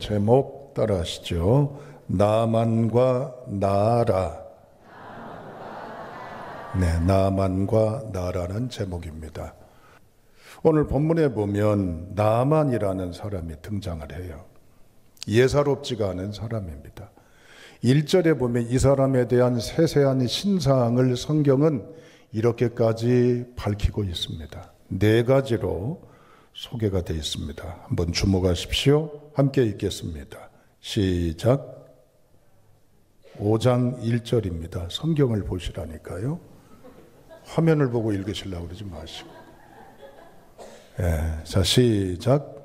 제목 따라 하시죠. 나만과 나라. 네, 나만과 나라는 제목입니다. 오늘 본문에 보면 나만이라는 사람이 등장을 해요. 예사롭지가 않은 사람입니다. 1절에 보면 이 사람에 대한 세세한 신상을 성경은 이렇게까지 밝히고 있습니다. 4가지로 소개가 되어 있습니다. 한번 주목하십시오. 함께 읽겠습니다. 시작. 5장 1절입니다. 성경을 보시라니까요. 화면을 보고 읽으시려고 그러지 마시고. 자, 시작.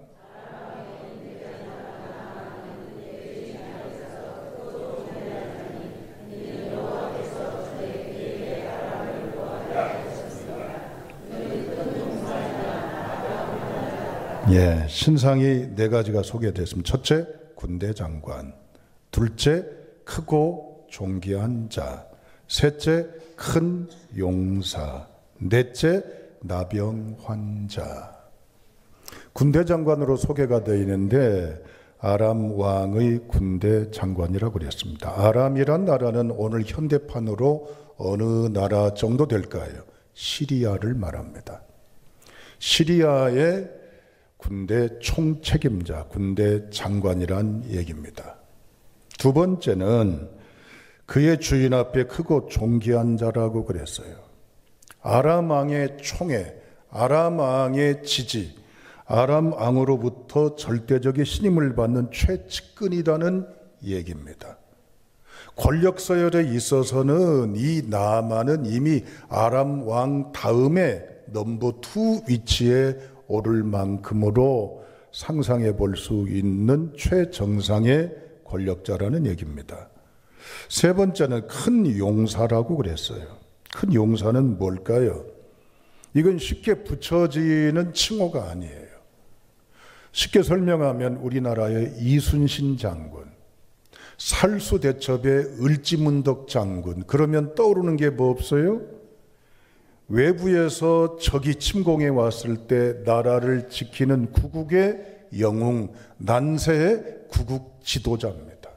신상이 4가지가 소개됐습니다. 첫째, 군대 장관. 둘째, 크고 존귀한 자. 셋째, 큰 용사. 넷째, 나병 환자. 군대 장관으로 소개가 되어 있는데 아람 왕의 군대 장관이라고 그랬습니다. 아람이란 나라는 오늘 현대판으로 어느 나라 정도 될까요? 시리아를 말합니다. 시리아의 군대 총책임자, 군대 장관이란 얘기입니다. 두 번째는 그의 주인 앞에 크고 존귀한 자라고 그랬어요. 아람 왕의 총애, 아람 왕의 지지, 아람 왕으로부터 절대적인 신임을 받는 최측근이라는 얘기입니다. 권력 서열에 있어서는 이 나만은 이미 아람 왕 다음에 넘버 2 위치에 오를 만큼으로 상상해 볼 수 있는 최정상의 권력자라는 얘기입니다. 세 번째는 큰 용사라고 그랬어요. 큰 용사는 뭘까요? 이건 쉽게 붙여지는 칭호가 아니에요. 쉽게 설명하면 우리나라의 이순신 장군, 살수대첩의 을지문덕 장군, 그러면 떠오르는 게 뭐 없어요? 외부에서 적이 침공해 왔을 때 나라를 지키는 구국의 영웅, 난세의 구국 지도자입니다.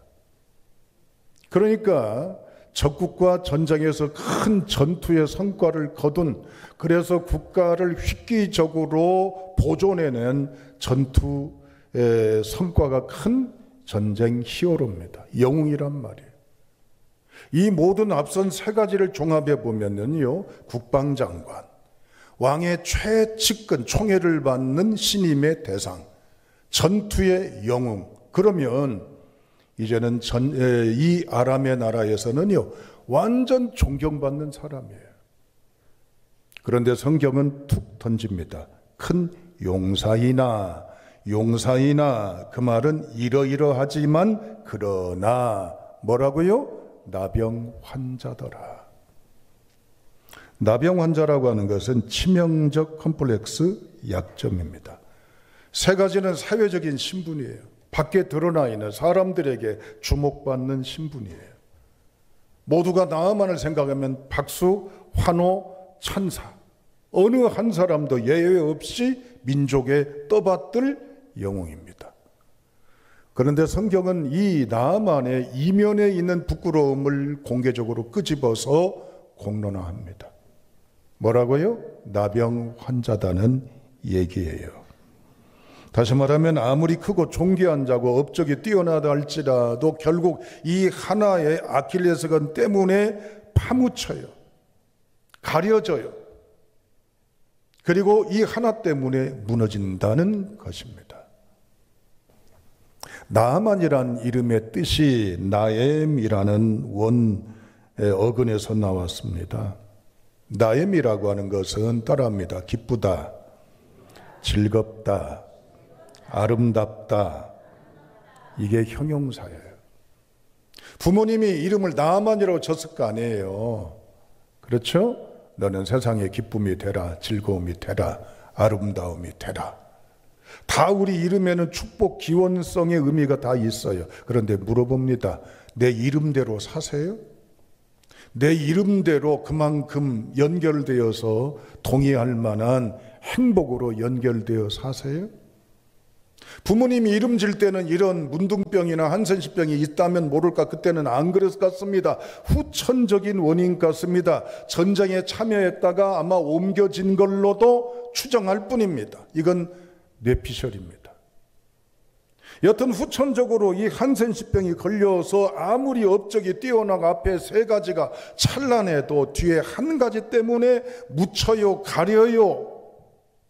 그러니까 적국과 전쟁에서 큰 전투의 성과를 거둔, 그래서 국가를 획기적으로 보존해낸 전투의 성과가 큰 전쟁 히어로입니다. 영웅이란 말이에요. 이 모든 앞선 3가지를 종합해 보면요, 국방장관, 왕의 최측근, 총애를 받는 신임의 대상, 전투의 영웅. 그러면 이제는 이 아람의 나라에서는요, 완전 존경받는 사람이에요. 그런데 성경은 툭 던집니다. 큰 용사이나 그 말은 이러이러하지만 그러나 뭐라고요? 나병 환자더라. 나병 환자라고 하는 것은 치명적 컴플렉스 약점입니다. 3가지는 사회적인 신분이에요. 밖에 드러나 있는 사람들에게 주목받는 신분이에요. 모두가 나만을 생각하면 박수, 환호, 찬사. 어느 한 사람도 예외 없이 민족에 떠받들 영웅입니다. 그런데 성경은 이 나만의 이면에 있는 부끄러움을 공개적으로 끄집어서 공론화합니다. 뭐라고요? 나병 환자다는 얘기예요. 다시 말하면 아무리 크고 존귀한 자고 업적이 뛰어나다 할지라도 결국 이 하나의 아킬레스건 때문에 파묻혀요. 가려져요. 그리고 이 하나 때문에 무너진다는 것입니다. 나만이란 이름의 뜻이 나엠이라는 원 어근에서 나왔습니다. 나엠이라고 하는 것은 따라합니다. 기쁘다, 즐겁다, 아름답다. 이게 형용사예요. 부모님이 이름을 나만이라고 졌을 거 아니에요. 그렇죠? 너는 세상의 기쁨이 되라, 즐거움이 되라, 아름다움이 되라. 다 우리 이름에는 축복, 기원성의 의미가 다 있어요. 그런데 물어봅니다. 내 이름대로 사세요? 내 이름대로 그만큼 연결되어서 동의할 만한 행복으로 연결되어 사세요? 부모님이 이름질 때는 이런 문둥병이나 한센시병이 있다면 모를까, 그때는 안 그랬을 것 같습니다. 후천적인 원인 같습니다. 전쟁에 참여했다가 아마 옮겨진 걸로도 추정할 뿐입니다. 이건 뇌피셜입니다. 여튼 후천적으로 이 한센시병이 걸려서 아무리 업적이 뛰어나가 앞에 세 가지가 찬란해도 뒤에 한 가지 때문에 묻혀요, 가려요,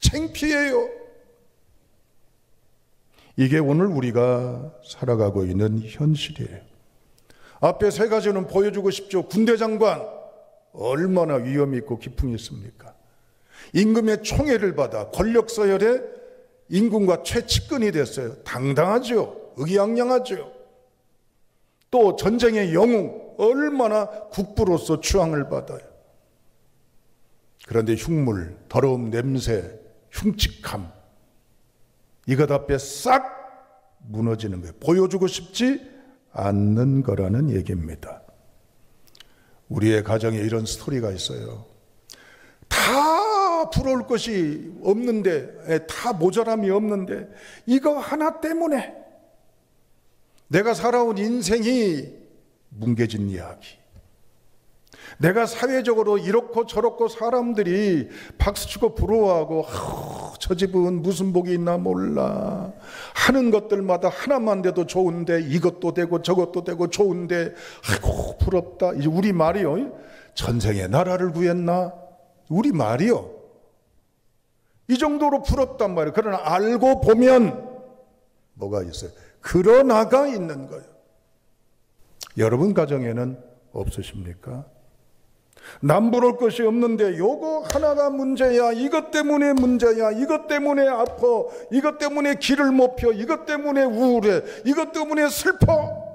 창피해요. 이게 오늘 우리가 살아가고 있는 현실이에요. 앞에 세 가지는 보여주고 싶죠. 군대 장관 얼마나 위험이 있고 기풍이 있습니까? 임금의 총애를 받아 권력 서열에 임금과 최측근이 됐어요. 당당하죠. 의기양양하죠. 또 전쟁의 영웅, 얼마나 국부로서 추앙을 받아요. 그런데 흉물, 더러움, 냄새, 흉측함, 이것 앞에 싹 무너지는 거예요. 보여주고 싶지 않는 거라는 얘기입니다. 우리의 가정에 이런 스토리가 있어요. 다 부러울 것이 없는데, 다 모자람이 없는데 이거 하나 때문에 내가 살아온 인생이 뭉개진 이야기. 내가 사회적으로 이렇고 저렇고 사람들이 박수치고 부러워하고 저 집은 무슨 복이 있나 몰라 하는 것들마다 하나만 돼도 좋은데 이것도 되고 저것도 되고 좋은데 아이고 부럽다. 이제 우리 말이요, 전생에 나라를 구했나? 우리 말이요, 이 정도로 부럽단 말이에요. 그러나 알고 보면 뭐가 있어요? 그러나가 있는 거예요. 여러분 가정에는 없으십니까? 남부러울 것이 없는데 요거 하나가 문제야. 이것 때문에 문제야. 이것 때문에 아파. 이것 때문에 길을 못 펴. 이것 때문에 우울해. 이것 때문에 슬퍼.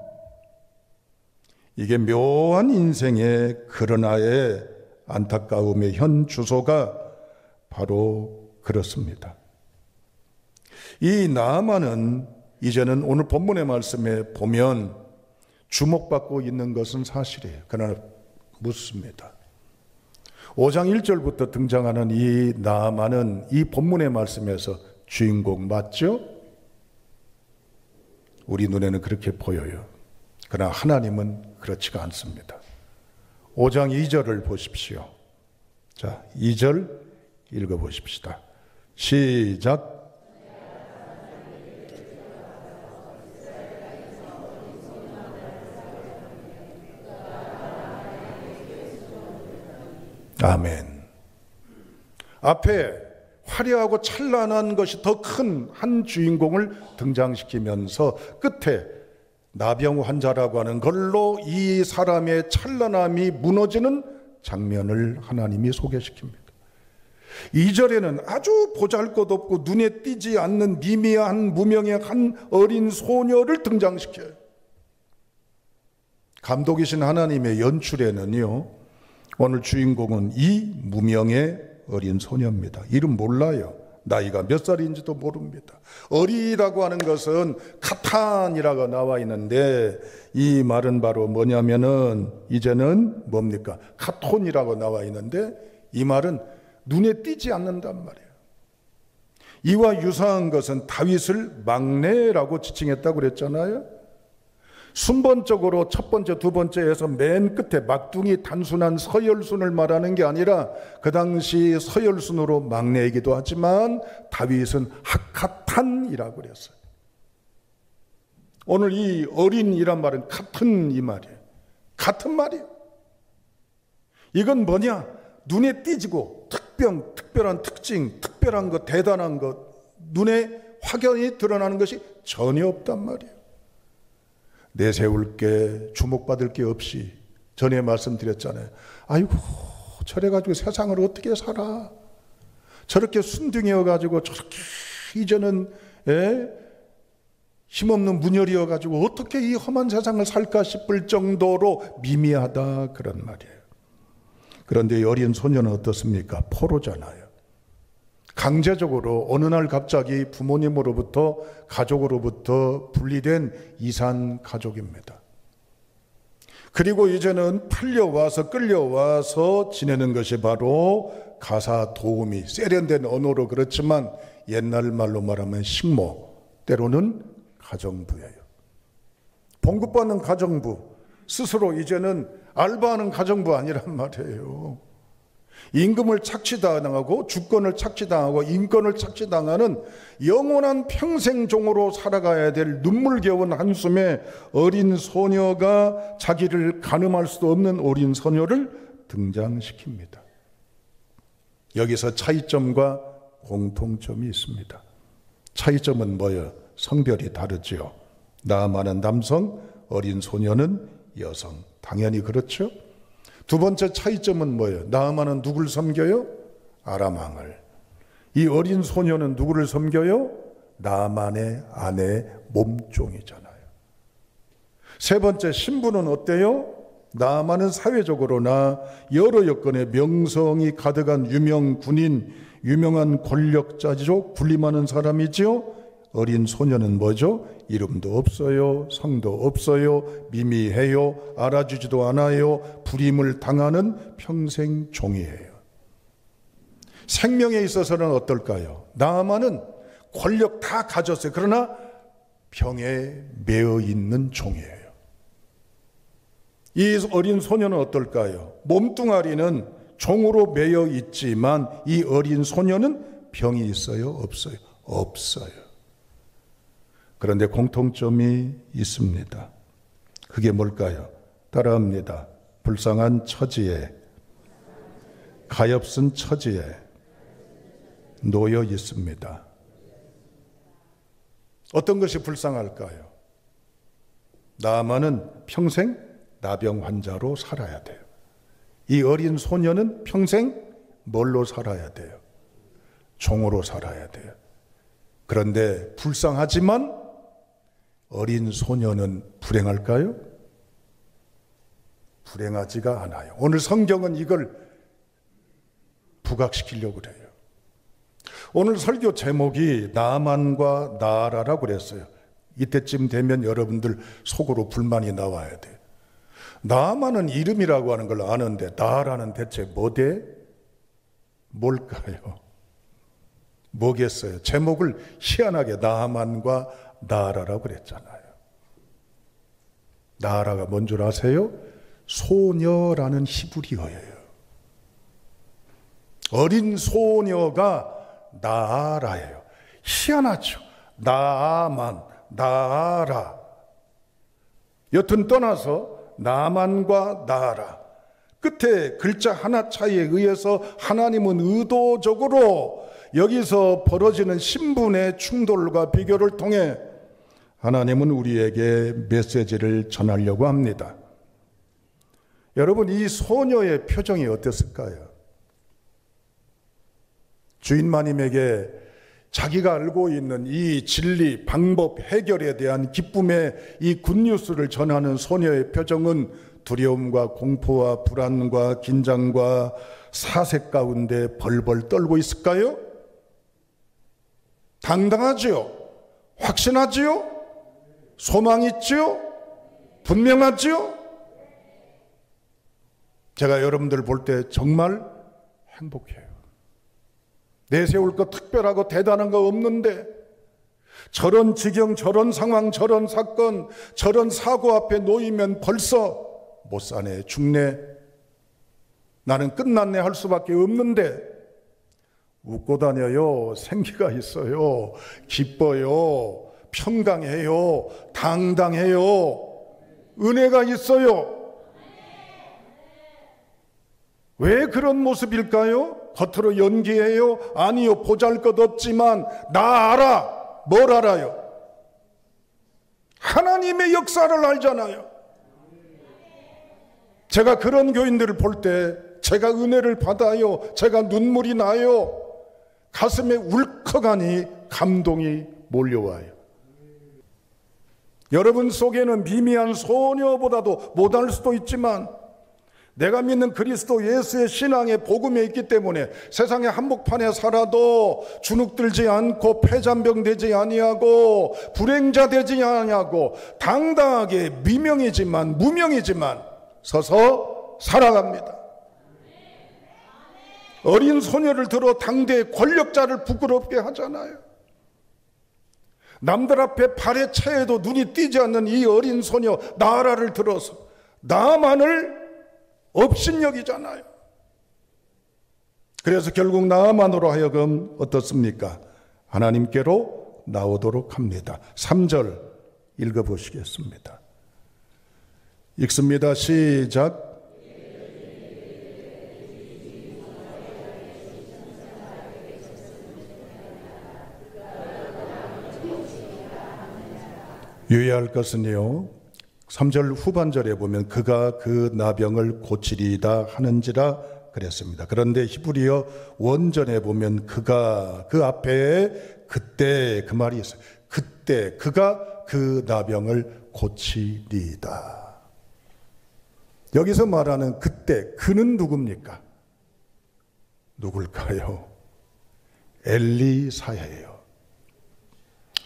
이게 묘한 인생의 그러나의 안타까움의 현 주소가 바로 그렇습니다. 이 나아만은 이제는 오늘 본문의 말씀에 보면 주목받고 있는 것은 사실이에요. 그러나 묻습니다. 5장 1절부터 등장하는 이 나아만은 이 본문의 말씀에서 주인공 맞죠? 우리 눈에는 그렇게 보여요. 그러나 하나님은 그렇지가 않습니다. 5장 2절을 보십시오. 자, 2절 읽어보십시다. 시작. 아멘. 앞에 화려하고 찬란한 것이 더 큰 한 주인공을 등장시키면서 끝에 나병 환자라고 하는 걸로 이 사람의 찬란함이 무너지는 장면을 하나님이 소개시킵니다. 2절에는 아주 보잘것없고 눈에 띄지 않는 미미한 무명의 한 어린 소녀를 등장시켜요. 감독이신 하나님의 연출에는요, 오늘 주인공은 이 무명의 어린 소녀입니다. 이름 몰라요. 나이가 몇 살인지도 모릅니다. 어리라고 하는 것은 카탄이라고 나와 있는데 이 말은 바로 뭐냐면은 이제는 뭡니까? 카톤이라고 나와 있는데 이 말은 눈에 띄지 않는단 말이에요. 이와 유사한 것은 다윗을 막내라고 지칭했다고 그랬잖아요. 순번적으로 첫 번째, 두 번째에서 맨 끝에 막둥이 단순한 서열순을 말하는 게 아니라 그 당시 서열순으로 막내이기도 하지만 다윗은 하카탄이라고 그랬어요. 오늘 이 어린이란 말은 같은 이 말이에요. 같은 말이에요. 이건 뭐냐? 눈에 띄지고 특별한 특징, 특별한 것, 대단한 것, 눈에 확연히 드러나는 것이 전혀 없단 말이에요. 내세울 게, 주목받을 게 없이, 전에 말씀드렸잖아요. 아이고, 저래가지고 세상을 어떻게 살아? 저렇게 순둥이여가지고 저렇게 이제는 힘없는 문열이여가지고 어떻게 이 험한 세상을 살까 싶을 정도로 미미하다, 그런 말이에요. 그런데 어린 소녀는 어떻습니까? 포로잖아요. 강제적으로 어느 날 갑자기 부모님으로부터, 가족으로부터 분리된 이산 가족입니다. 그리고 이제는 팔려와서 끌려와서 지내는 것이 바로 가사 도우미, 세련된 언어로 그렇지만 옛날 말로 말하면 식모, 때로는 가정부예요. 봉급받는 가정부, 스스로 이제는 알바하는 가정부 아니란 말이에요. 임금을 착취당하고 주권을 착취당하고 인권을 착취당하는 영원한 평생 종으로 살아가야 될 눈물겨운 한숨에 어린 소녀가 자기를 가늠할 수도 없는 어린 소녀를 등장시킵니다. 여기서 차이점과 공통점이 있습니다. 차이점은 뭐예요? 성별이 다르죠. 나아만은 남성, 어린 소녀는 여성. 당연히 그렇죠. 두 번째 차이점은 뭐예요? 나아만은 누굴 섬겨요? 아람 왕을. 이 어린 소녀는 누구를 섬겨요? 나아만의 아내 몸종이잖아요. 세 번째, 신분은 어때요? 나아만은 사회적으로나 여러 여건의 명성이 가득한 유명 군인, 유명한 권력자죠. 군림하는 사람이지요. 어린 소녀는 뭐죠? 이름도 없어요. 성도 없어요. 미미해요. 알아주지도 않아요. 불임을 당하는 평생 종이에요. 생명에 있어서는 어떨까요? 나아만은 권력 다 가졌어요. 그러나 병에 매여 있는 종이에요. 이 어린 소녀는 어떨까요? 몸뚱아리는 종으로 매여 있지만 이 어린 소녀는 병이 있어요? 없어요? 없어요. 그런데 공통점이 있습니다. 그게 뭘까요? 따라합니다. 불쌍한 처지에, 가엾은 처지에 놓여 있습니다. 어떤 것이 불쌍할까요? 나아만은 평생 나병 환자로 살아야 돼요. 이 어린 소녀는 평생 뭘로 살아야 돼요? 종으로 살아야 돼요. 그런데 불쌍하지만 어린 소녀는 불행할까요? 불행하지가 않아요. 오늘 성경은 이걸 부각시키려고 그래요. 오늘 설교 제목이 나아만과 나아라라고 그랬어요. 이때쯤 되면 여러분들 속으로 불만이 나와야 돼요. 나아만은 이름이라고 하는 걸 아는데 나아라는 대체 뭐대? 뭘까요? 뭐겠어요? 제목을 희한하게 나아만과 나아라라고 그랬잖아요. 나아라가 뭔 줄 아세요? 소녀라는 히브리어예요. 어린 소녀가 나아라예요. 희한하죠. 나아만, 나아라. 여튼 떠나서 나아만과 나아라. 끝에 글자 하나 차이에 의해서 하나님은 의도적으로 여기서 벌어지는 신분의 충돌과 비교를 통해 하나님은 우리에게 메시지를 전하려고 합니다. 여러분, 이 소녀의 표정이 어땠을까요? 주인마님에게 자기가 알고 있는 이 진리, 방법, 해결에 대한 기쁨의 이 굿뉴스를 전하는 소녀의 표정은 두려움과 공포와 불안과 긴장과 사색 가운데 벌벌 떨고 있을까요? 당당하지요? 확신하지요? 소망 있지요? 분명하지요? 제가 여러분들 볼 때 정말 행복해요. 내세울 거 특별하고 대단한 거 없는데 저런 지경, 저런 상황, 저런 사건, 저런 사고 앞에 놓이면 벌써 못 사네, 죽네, 나는 끝났네 할 수밖에 없는데 웃고 다녀요. 생기가 있어요. 기뻐요. 평강해요. 당당해요. 은혜가 있어요. 왜 그런 모습일까요? 겉으로 연기해요? 아니요. 보잘것없지만 나 알아. 뭘 알아요? 하나님의 역사를 알잖아요. 제가 그런 교인들을 볼 때 제가 은혜를 받아요. 제가 눈물이 나요. 가슴에 울컥하니 감동이 몰려와요. 여러분 속에는 미미한 소녀보다도 못할 수도 있지만 내가 믿는 그리스도 예수의 신앙의 복음에 있기 때문에 세상의 한복판에 살아도 주눅들지 않고 폐잔병 되지 아니하고 불행자 되지 아니하고 당당하게 미명이지만 무명이지만 서서 살아갑니다. 어린 소녀를 들어 당대의 권력자를 부끄럽게 하잖아요. 남들 앞에 발에 차에도 눈이 띄지 않는 이 어린 소녀 나아라를 들어서 나아만을 업신여기잖아요. 그래서 결국 나아만으로 하여금 어떻습니까? 하나님께로 나오도록 합니다. 3절 읽어보시겠습니다. 읽습니다. 시작. 유의할 것은요, 3절 후반절에 보면 그가 그 나병을 고치리이다 하는지라 그랬습니다. 그런데 히브리어 원전에 보면 그가 그 앞에 그때 그 말이 있어요. 그때 그가 그 나병을 고치리이다. 여기서 말하는 그때 그는 누굽니까? 누굴까요? 엘리사예요.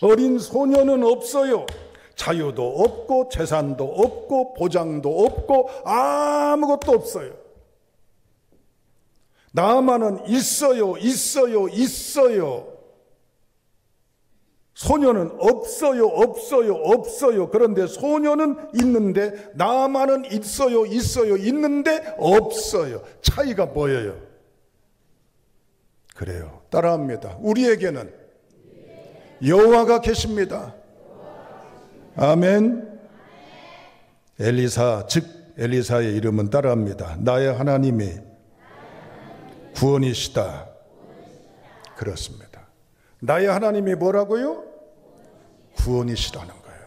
어린 소녀는 없어요. 자유도 없고 재산도 없고 보장도 없고 아무것도 없어요. 나아만은 있어요. 소녀는 없어요. 그런데 소녀는 있는데 나아만은 있는데 없어요. 차이가 보여요. 그래요. 따라합니다. 우리에게는 여호와가 계십니다. 아멘. 엘리사, 즉 엘리사의 이름은 따라합니다. 나의 하나님이 구원이시다. 그렇습니다. 나의 하나님이 뭐라고요? 구원이시라는 거예요.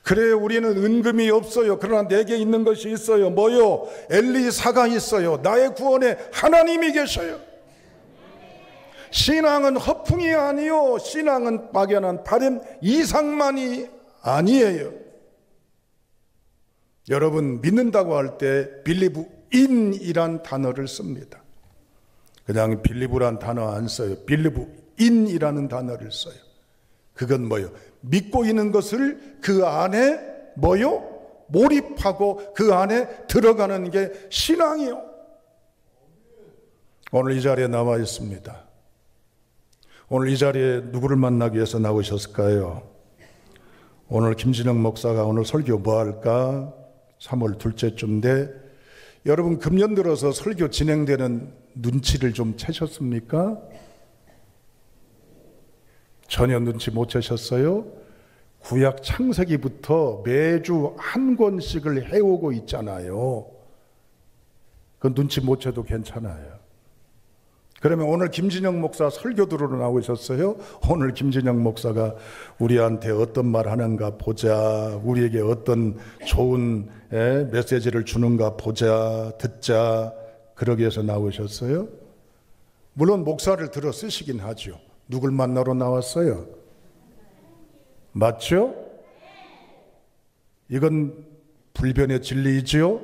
그래, 우리는 은금이 없어요. 그러나 내게 있는 것이 있어요. 뭐요? 엘리사가 있어요. 나의 구원에 하나님이 계셔요. 신앙은 허풍이 아니요, 신앙은 막연한 바램 이상만이 아니에요. 여러분, 믿는다고 할 때 believe in이란 단어를 씁니다. 그냥 believe란 단어 안 써요. believe in이라는 단어를 써요. 그건 뭐요? 믿고 있는 것을 그 안에 뭐요? 몰입하고 그 안에 들어가는 게 신앙이요. 오늘 이 자리에 나와 있습니다. 오늘 이 자리에 누구를 만나기 위해서 나오셨을까요? 오늘 김진영 목사가 오늘 설교 뭐 할까? 3월 둘째 주인데 여러분, 금년 들어서 설교 진행되는 눈치를 좀 채셨습니까? 전혀 눈치 못 채셨어요? 구약 창세기부터 매주 한 권씩을 해오고 있잖아요. 그 눈치 못 채도 괜찮아요. 그러면 오늘 김진영 목사 설교 들으러 나오셨어요? 오늘 김진영 목사가 우리한테 어떤 말 하는가 보자, 우리에게 어떤 좋은 메시지를 주는가 보자, 듣자, 그러기 위해서 나오셨어요? 물론 목사를 들어 쓰시긴 하죠. 누굴 만나러 나왔어요? 맞죠? 이건 불변의 진리이지요?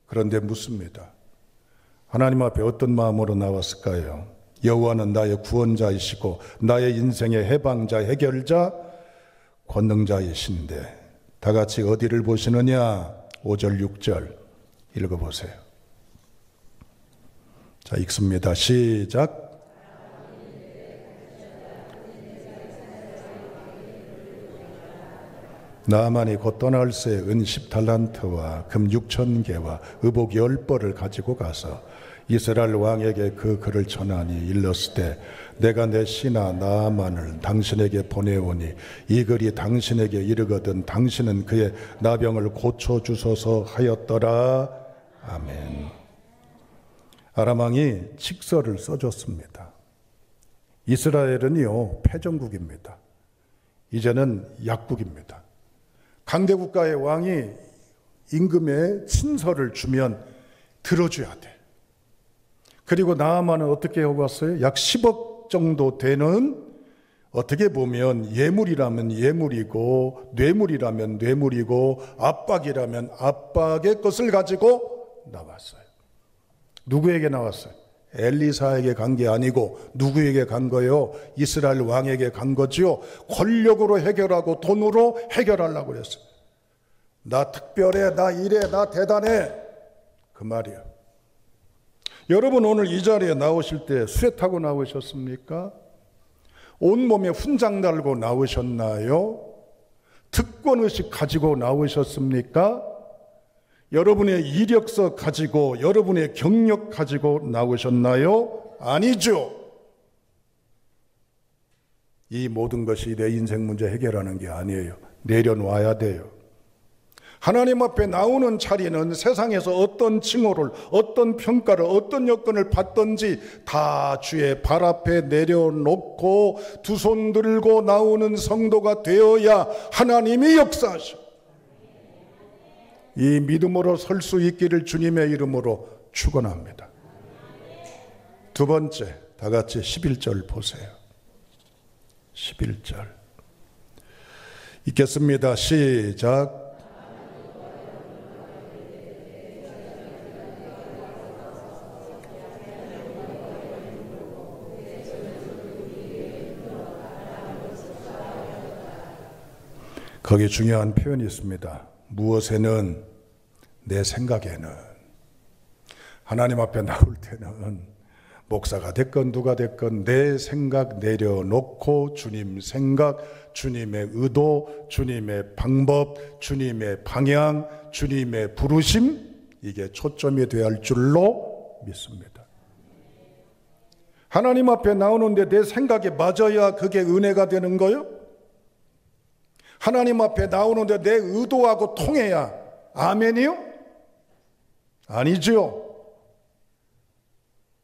그런데 묻습니다. 하나님 앞에 어떤 마음으로 나왔을까요? 여호와는 나의 구원자이시고 나의 인생의 해방자, 해결자, 권능자이신데 다 같이 어디를 보시느냐? 5절, 6절 읽어보세요. 자, 읽습니다. 시작. 나아만이 곧 떠날 새 은 10달란트와 금 6,000개와 의복 10벌을 가지고 가서 이스라엘 왕에게 그 글을 전하니 일렀으되 내가 내 신하 나아만을 당신에게 보내오니 이 글이 당신에게 이르거든 당신은 그의 나병을 고쳐주소서 하였더라. 아멘. 아람 왕이 칙서를 써줬습니다. 이스라엘은요, 패전국입니다. 이제는 약국입니다. 강대국가의 왕이 임금에 친서를 주면 들어줘야 돼. 그리고 나아만은 어떻게 하고 왔어요? 약 10억 정도 되는, 어떻게 보면 예물이라면 예물이고 뇌물이라면 뇌물이고 압박이라면 압박의 것을 가지고 나왔어요. 누구에게 나왔어요? 엘리사에게 간 게 아니고 누구에게 간 거예요? 이스라엘 왕에게 간 거지요. 권력으로 해결하고 돈으로 해결하려고 그랬어요. 나 특별해, 나 이래, 나 대단해, 그 말이에요. 여러분, 오늘 이 자리에 나오실 때 수레 타고 나오셨습니까? 온몸에 훈장 달고 나오셨나요? 특권의식 가지고 나오셨습니까? 여러분의 이력서 가지고, 여러분의 경력 가지고 나오셨나요? 아니죠. 이 모든 것이 내 인생 문제 해결하는 게 아니에요. 내려놔야 돼요. 하나님 앞에 나오는 자리는 세상에서 어떤 칭호를, 어떤 평가를, 어떤 여건을 받든지 다 주의 발 앞에 내려놓고 두 손 들고 나오는 성도가 되어야 하나님이 역사하셔. 이 믿음으로 설 수 있기를 주님의 이름으로 축원합니다. 두 번째, 다 같이 11절 보세요. 11절 읽겠습니다. 시작. 거기 중요한 표현이 있습니다. 무엇에는, 내 생각에는. 하나님 앞에 나올 때는 목사가 됐건 누가 됐건 내 생각 내려놓고 주님 생각, 주님의 의도, 주님의 방법, 주님의 방향, 주님의 부르심, 이게 초점이 되어야 할 줄로 믿습니다. 하나님 앞에 나오는데 내 생각에 맞아야 그게 은혜가 되는 거요? 하나님 앞에 나오는데 내 의도하고 통해야 아멘이요? 아니죠.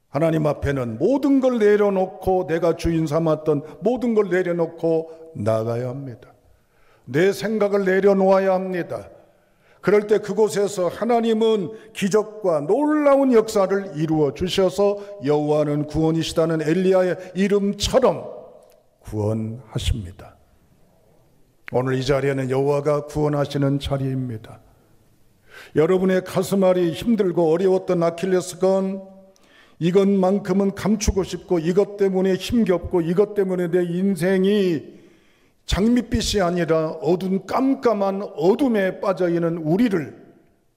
하나님 앞에는 모든 걸 내려놓고, 내가 주인 삼았던 모든 걸 내려놓고 나가야 합니다. 내 생각을 내려놓아야 합니다. 그럴 때 그곳에서 하나님은 기적과 놀라운 역사를 이루어 주셔서 여호와는 구원이시다는 엘리야의 이름처럼 구원하십니다. 오늘 이 자리에는 여호와가 구원하시는 자리입니다. 여러분의 가슴앓이 힘들고 어려웠던 아킬레스건, 이것만큼은 감추고 싶고, 이것 때문에 힘겹고, 이것 때문에 내 인생이 장밋빛이 아니라 어두운 깜깜한 어둠에 빠져있는 우리를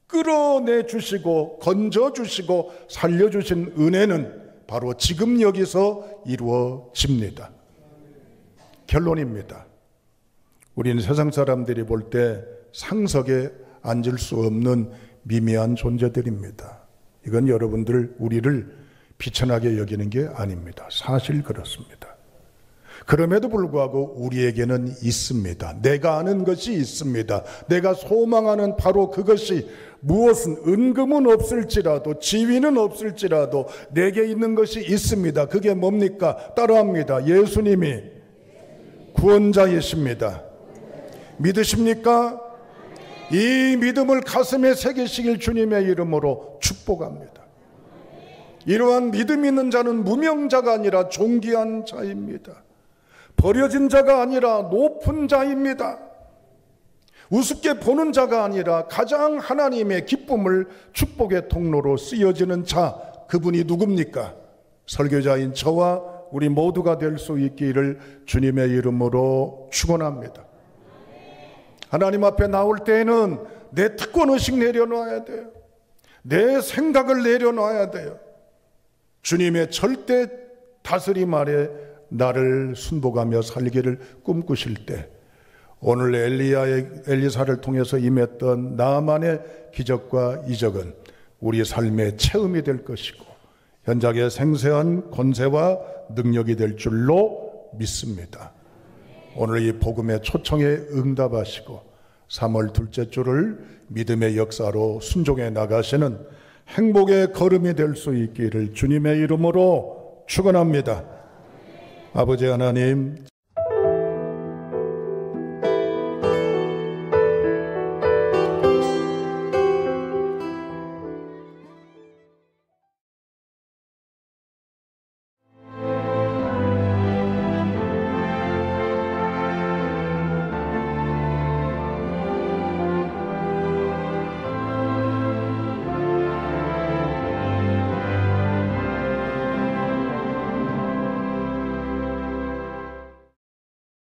끌어내 주시고 건져 주시고 살려주신 은혜는 바로 지금 여기서 이루어집니다. 결론입니다. 우리는 세상 사람들이 볼 때 상석에 앉을 수 없는 미미한 존재들입니다. 이건 여러분들, 우리를 비천하게 여기는 게 아닙니다. 사실 그렇습니다. 그럼에도 불구하고 우리에게는 있습니다. 내가 아는 것이 있습니다. 내가 소망하는 바로 그것이, 무엇은 은금은 없을지라도 지위는 없을지라도 내게 있는 것이 있습니다. 그게 뭡니까? 따라합니다. 예수님이 구원자이십니다. 믿으십니까? 이 믿음을 가슴에 새기시길 주님의 이름으로 축복합니다. 이러한 믿음 있는 자는 무명자가 아니라 존귀한 자입니다. 버려진 자가 아니라 높은 자입니다. 우습게 보는 자가 아니라 가장 하나님의 기쁨을 축복의 통로로 쓰여지는 자, 그분이 누굽니까? 설교자인 저와 우리 모두가 될 수 있기를 주님의 이름으로 축원합니다. 하나님 앞에 나올 때에는 내 특권의식 내려놔야 돼요. 내 생각을 내려놔야 돼요. 주님의 절대 다스림 아래 나를 순복하며 살기를 꿈꾸실 때, 오늘 엘리사를 통해서 임했던 나만의 기적과 이적은 우리 삶의 체험이 될 것이고 현장의 생생한 권세와 능력이 될 줄로 믿습니다. 오늘 이 복음의 초청에 응답하시고 3월 둘째 주를 믿음의 역사로 순종해 나가시는 행복의 걸음이 될 수 있기를 주님의 이름으로 축원합니다. 아버지 하나님,